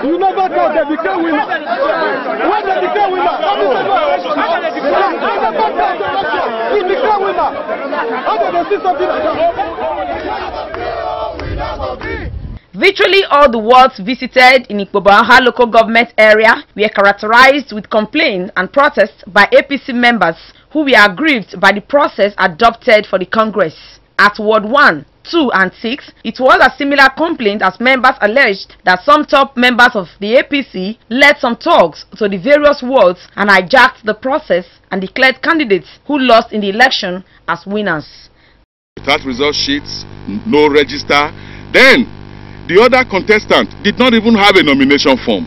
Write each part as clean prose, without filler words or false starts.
You never thought they became winners. When they became winners, he became winner. How did they see something like that? Virtually all the wards visited in Ikpoba-Aha local government area were characterized with complaints and protests by APC members who were aggrieved by the process adopted for the Congress. At Ward 1, 2 and 6, it was a similar complaint as members alleged that some top members of the APC led some talks to the various wards and hijacked the process and declared candidates who lost in the election as winners. Without result sheets, no register, then the other contestant did not even have a nomination form.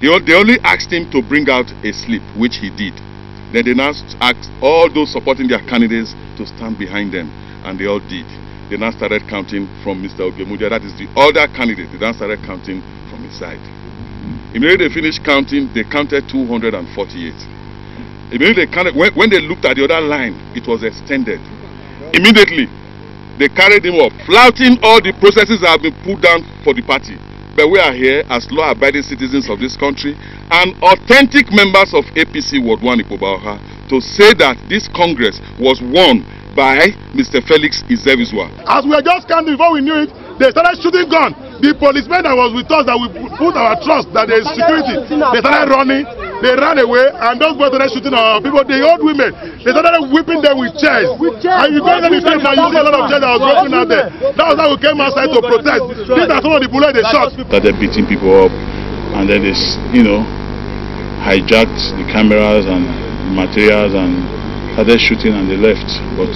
They only asked him to bring out a slip, which he did. Then they now asked all those supporting their candidates to stand behind them, and they all did. They now started counting from Mr. Ogemudia, that is the other candidate. They now started counting from his side. Immediately they finished counting, they counted 248. Immediately they counted, when they looked at the other line, it was extended. Immediately, they carried him up, flouting all the processes that have been put down for the party. But we are here as law-abiding citizens of this country and authentic members of APC Ward 1 Ikpoba-Aha to say that this Congress was won by Mr. Felix Izevizwa. As we were just counting, before we knew it, they started shooting gun. The policemen that was with us, that we put our trust that there is security, they started running, they ran away, and those boys started shooting our people, the old women, they started whipping them with chairs. And you go into the street now, you see a lot of chairs that was broken out there. That was how we came outside to protest. These are some of the bullets they shot. Started beating people up, and then they, hijacked the cameras and materials and started shooting, and they left. But,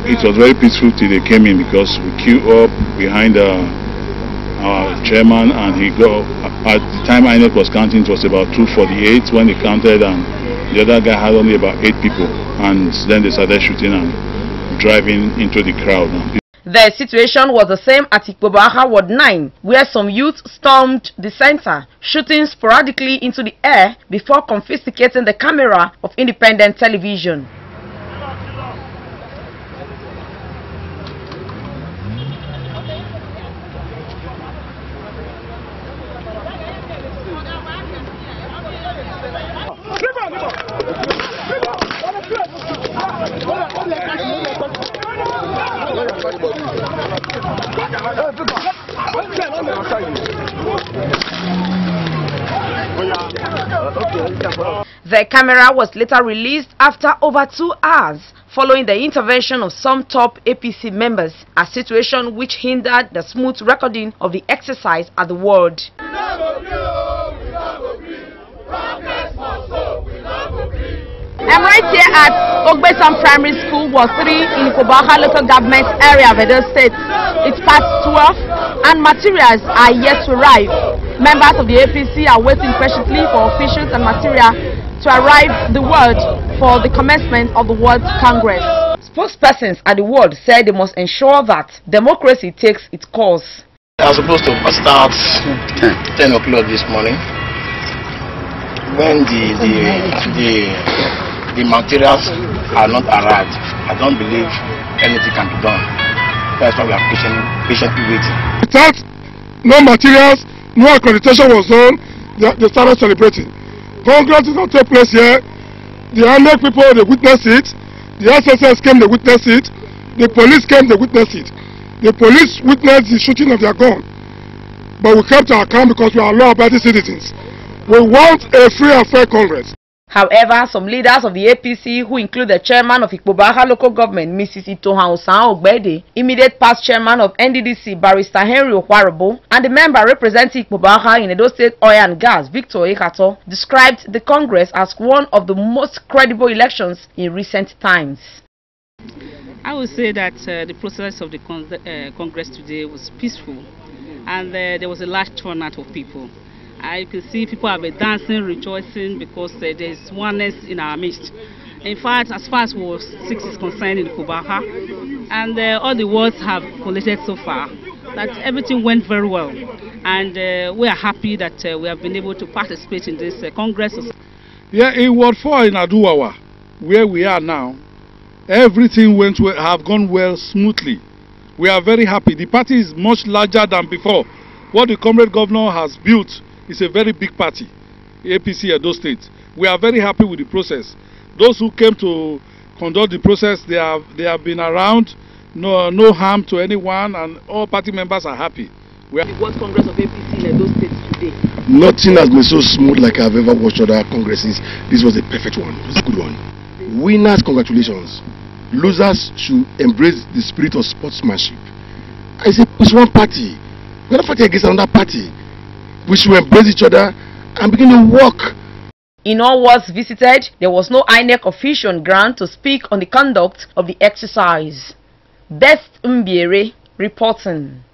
it was very peaceful till they came in, because we queued up behind our chairman, and he got, at the time INEC was counting, it was about 248 when they counted, and the other guy had only about 8 people, and then they started shooting and driving into the crowd. The situation was the same at Ikpoba-Aha Ward 9, where some youth stormed the center, shooting sporadically into the air before confiscating the camera of independent television. The camera was later released after over 2 hours following the intervention of some top APC members, a situation which hindered the smooth recording of the exercise at the ward. I'm right here at Ogbesan Primary School, Ward 3 in Ikpoba-Aha local government area of Edo State. It's past 12 and materials are yet to arrive. Members of the APC are waiting patiently for officials and material to arrive the ward for the commencement of the World Congress. Spokespersons at the ward said they must ensure that democracy takes its course. I was supposed to start 10 o'clock this morning. When the materials are not arrived, I don't believe anything can be done. That's why we are patiently waiting. Without no materials, no accreditation was done, they started celebrating. Congress did not take place here. The INEC people, they witnessed it. The SSS came, they witnessed it. The police came, they witnessed it. The police witnessed the shooting of their gun. But we kept our calm because we are law-abiding citizens. We want a free and fair Congress. However, some leaders of the APC, who include the chairman of Ikpoba-Aha local government, Mrs. Itohan Osan-Ogbede, immediate past chairman of NDDC, Barrister Henry Okwarobo, and the member representing Ikpoba-Aha in Edo State Oil and Gas, Victor Ekato, described the Congress as one of the most credible elections in recent times. I would say that the process of the Congress today was peaceful, and there was a large turnout of people. You can see people have been dancing, rejoicing, because there is oneness in our midst. In fact, as far as Ward 6 is concerned in Ikpoba-Aha, and all the wards have collated so far, that everything went very well. And we are happy that we have been able to participate in this Congress. Yeah, in Ward 4 in Aduwawa, where we are now, everything have gone well smoothly. We are very happy. The party is much larger than before. what the comrade governor has built is a very big party, APC Edo State. We are very happy with the process. Those who came to conduct the process, they have been around, no harm to anyone, and all party members are happy. The World Congress of APC in Edo State today. Nothing has been so smooth like I've ever watched other congresses. This was a perfect one. It was a good one. Winners, congratulations. Losers should embrace the spirit of sportsmanship. It's one party. We're not fighting against another party. We should embrace each other and begin to work. In all wards visited, there was no INEC official on ground to speak on the conduct of the exercise. Best Mbiere reporting.